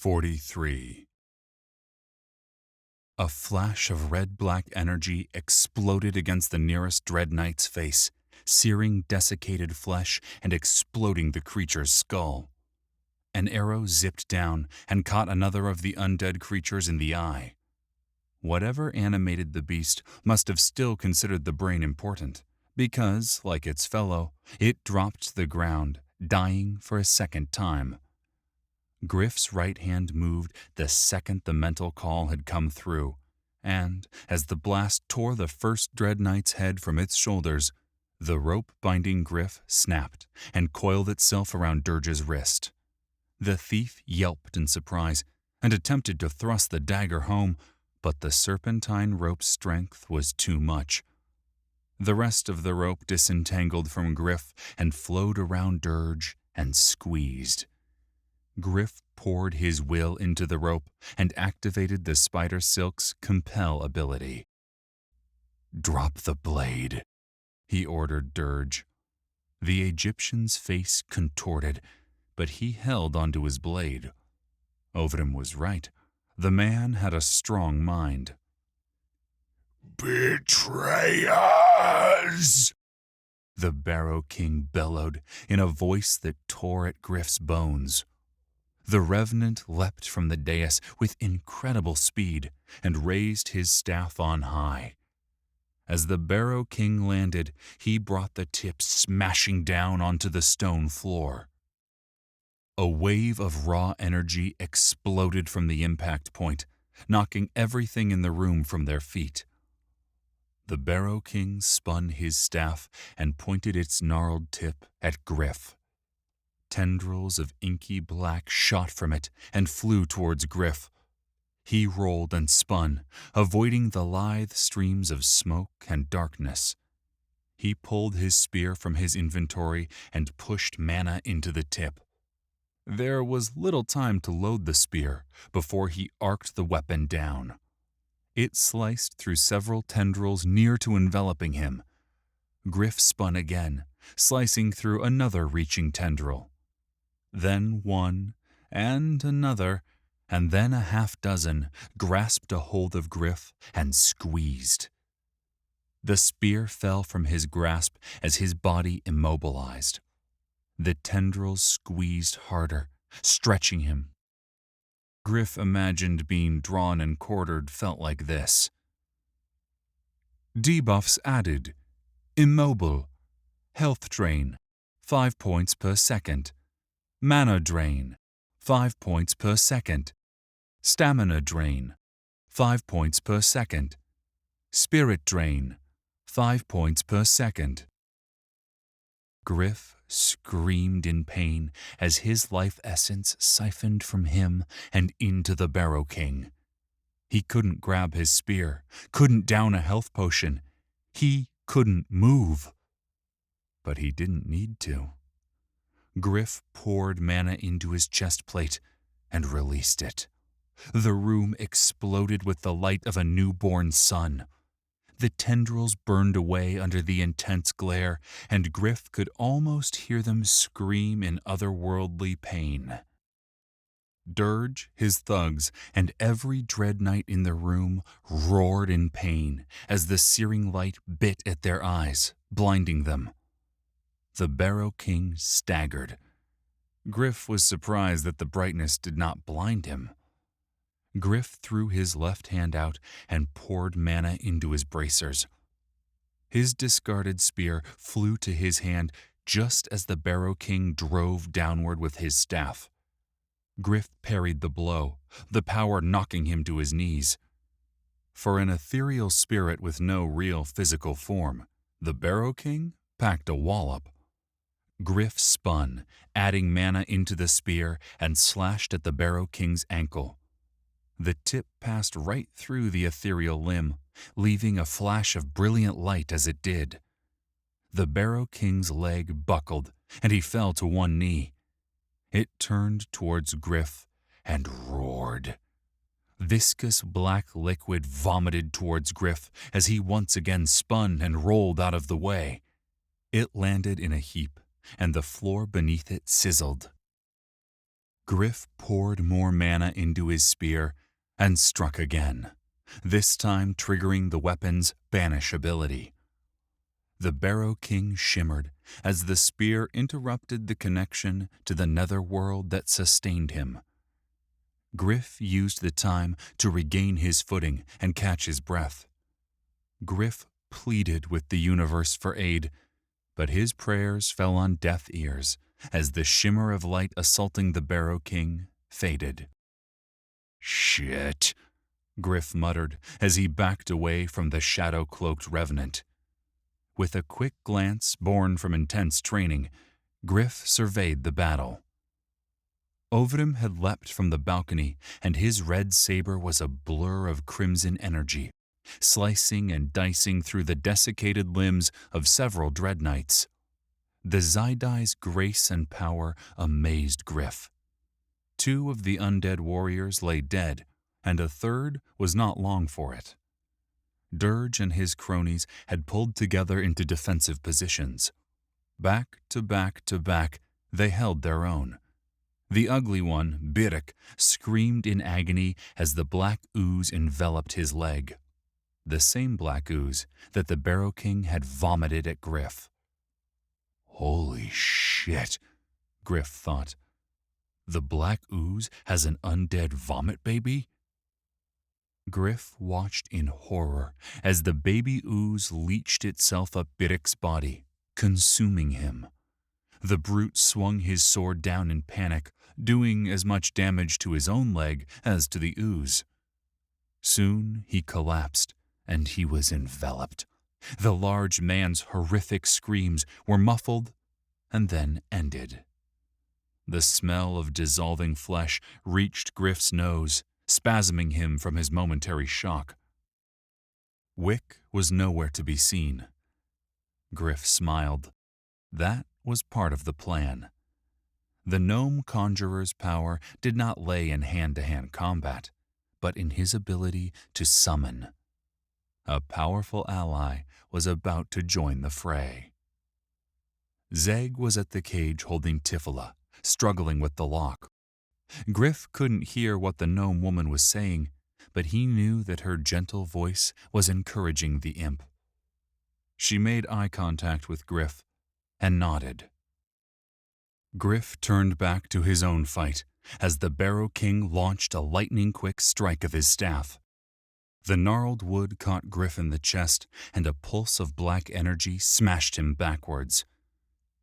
43. A flash of red-black energy exploded against the nearest Dread Knight's face, searing desiccated flesh and exploding the creature's skull. An arrow zipped down and caught another of the undead creatures in the eye. Whatever animated the beast must have still considered the brain important, because, like its fellow, it dropped to the ground, dying for a second time. Gryph's right hand moved the second the mental call had come through, and, as the blast tore the first Dread Knight's head from its shoulders, the rope binding Gryph snapped and coiled itself around Dirge's wrist. The thief yelped in surprise and attempted to thrust the dagger home, but the serpentine rope's strength was too much. The rest of the rope disentangled from Gryph and flowed around Dirge and squeezed. Gryph poured his will into the rope and activated the spider silk's compel ability. "Drop the blade," he ordered Dirge. The Egyptian's face contorted, but he held onto his blade. Ovrim was right. The man had a strong mind. "Betrayers!" the Barrow King bellowed in a voice that tore at Gryph's bones. The revenant leapt from the dais with incredible speed and raised his staff on high. As the Barrow King landed, he brought the tip smashing down onto the stone floor. A wave of raw energy exploded from the impact point, knocking everything in the room from their feet. The Barrow King spun his staff and pointed its gnarled tip at Gryph. Tendrils of inky black shot from it and flew towards Gryph. He rolled and spun, avoiding the lithe streams of smoke and darkness. He pulled his spear from his inventory and pushed mana into the tip. There was little time to load the spear before he arced the weapon down. It sliced through several tendrils near to enveloping him. Gryph spun again, slicing through another reaching tendril. Then one, and another, and then a half-dozen grasped a hold of Gryph and squeezed. The spear fell from his grasp as his body immobilized. The tendrils squeezed harder, stretching him. Gryph imagined being drawn and quartered felt like this. Debuffs added. Immobile. Health drain, 5 points per second. Mana drain, 5 points per second. Stamina drain, 5 points per second. Spirit drain, 5 points per second. Gryph screamed in pain as his life essence siphoned from him and into the Barrow King. He couldn't grab his spear, couldn't down a health potion. He couldn't move. But he didn't need to. Gryph poured mana into his chest plate and released it. The room exploded with the light of a newborn sun. The tendrils burned away under the intense glare, and Gryph could almost hear them scream in otherworldly pain. Dirge, his thugs, and every Dread Knight in the room roared in pain as the searing light bit at their eyes, blinding them. The Barrow King staggered. Gryph was surprised that the brightness did not blind him. Gryph threw his left hand out and poured mana into his bracers. His discarded spear flew to his hand just as the Barrow King drove downward with his staff. Gryph parried the blow, the power knocking him to his knees. For an ethereal spirit with no real physical form, the Barrow King packed a wallop. Gryph spun, adding mana into the spear, and slashed at the Barrow King's ankle. The tip passed right through the ethereal limb, leaving a flash of brilliant light as it did. The Barrow King's leg buckled, and he fell to one knee. It turned towards Gryph and roared. Viscous black liquid vomited towards Gryph as he once again spun and rolled out of the way. It landed in a heap, and the floor beneath it sizzled. Gryph poured more mana into his spear and struck again, this time triggering the weapon's banish ability. The Barrow King shimmered as the spear interrupted the connection to the netherworld that sustained him. Gryph used the time to regain his footing and catch his breath. Gryph pleaded with the universe for aid, but his prayers fell on deaf ears as the shimmer of light assaulting the Barrow King faded. "Shit," Gryph muttered as he backed away from the shadow-cloaked revenant. With a quick glance born from intense training, Gryph surveyed the battle. Ovrim had leapt from the balcony, and his red saber was a blur of crimson energy, slicing and dicing through the desiccated limbs of several dread knights. The Zidai's grace and power amazed Gryph. 2 of the undead warriors lay dead, and a third was not long for it. Dirge and his cronies had pulled together into defensive positions. Back to back to back, they held their own. The ugly one, Birik, screamed in agony as the black ooze enveloped his leg. The same black ooze that the Barrow King had vomited at Gryph. "Holy shit," Gryph thought. "The black ooze has an undead vomit baby?" Gryph watched in horror as the baby ooze leached itself up Birik's body, consuming him. The brute swung his sword down in panic, doing as much damage to his own leg as to the ooze. Soon he collapsed, and he was enveloped. The large man's horrific screams were muffled and then ended. The smell of dissolving flesh reached Gryph's nose, spasming him from his momentary shock. Wick was nowhere to be seen. Gryph smiled. That was part of the plan. The gnome conjurer's power did not lay in hand-to-hand combat, but in his ability to summon. A powerful ally was about to join the fray. Zeg was at the cage holding Tifila, struggling with the lock. Gryph couldn't hear what the gnome woman was saying, but he knew that her gentle voice was encouraging the imp. She made eye contact with Gryph and nodded. Gryph turned back to his own fight as the Barrow King launched a lightning-quick strike of his staff. The gnarled wood caught Gryph in the chest, and a pulse of black energy smashed him backwards.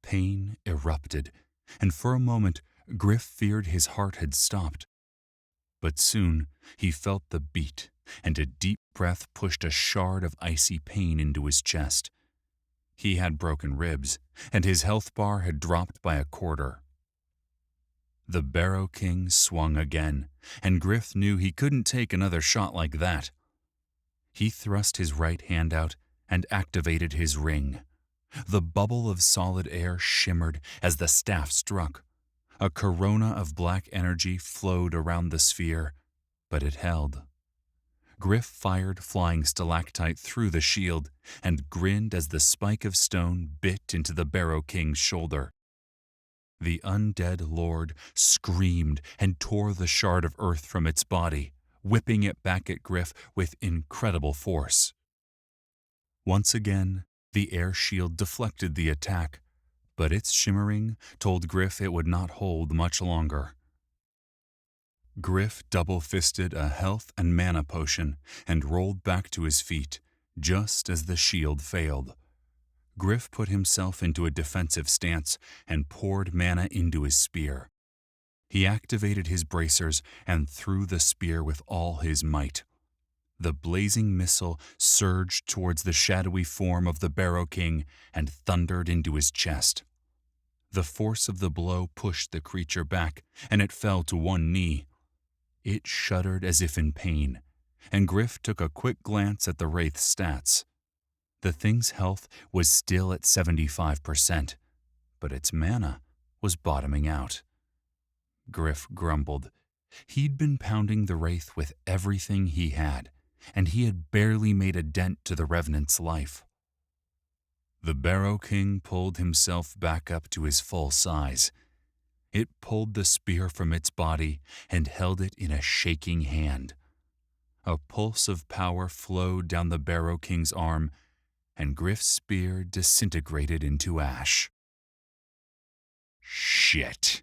Pain erupted, and for a moment Gryph feared his heart had stopped. But soon he felt the beat, and a deep breath pushed a shard of icy pain into his chest. He had broken ribs, and his health bar had dropped by a quarter. The Barrow King swung again, and Gryph knew he couldn't take another shot like that. He thrust his right hand out and activated his ring. The bubble of solid air shimmered as the staff struck. A corona of black energy flowed around the sphere, but it held. Gryph fired flying stalactite through the shield and grinned as the spike of stone bit into the Barrow King's shoulder. The undead lord screamed and tore the shard of earth from its body, whipping it back at Gryph with incredible force. Once again, the air shield deflected the attack, but its shimmering told Gryph it would not hold much longer. Gryph double-fisted a health and mana potion and rolled back to his feet, just as the shield failed. Gryph put himself into a defensive stance and poured mana into his spear. He activated his bracers and threw the spear with all his might. The blazing missile surged towards the shadowy form of the Barrow King and thundered into his chest. The force of the blow pushed the creature back, and it fell to one knee. It shuddered as if in pain, and Gryph took a quick glance at the wraith's stats. The thing's health was still at 75%, but its mana was bottoming out. Gryph grumbled. He'd been pounding the wraith with everything he had, and he had barely made a dent to the revenant's life. The Barrow King pulled himself back up to his full size. It pulled the spear from its body and held it in a shaking hand. A pulse of power flowed down the Barrow King's arm, and Gryph's spear disintegrated into ash. Shit.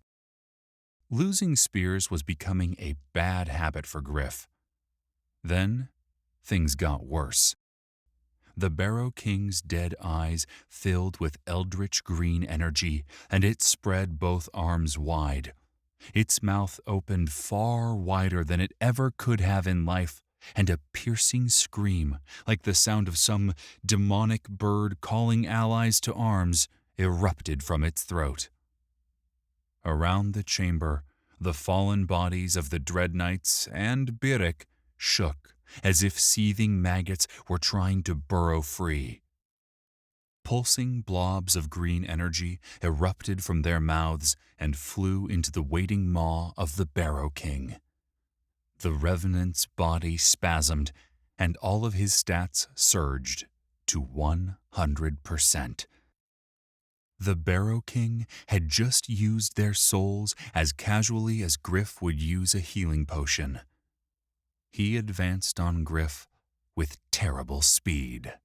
Losing spears was becoming a bad habit for Gryph. Then, things got worse. The Barrow King's dead eyes filled with eldritch green energy, and it spread both arms wide. Its mouth opened far wider than it ever could have in life, and a piercing scream, like the sound of some demonic bird calling allies to arms, erupted from its throat. Around the chamber, the fallen bodies of the Dread Knights and Byrrc shook as if seething maggots were trying to burrow free. Pulsing blobs of green energy erupted from their mouths and flew into the waiting maw of the Barrow King. The Revenant's body spasmed, and all of his stats surged to 100%. The Barrow King had just used their souls as casually as Gryph would use a healing potion. He advanced on Gryph with terrible speed.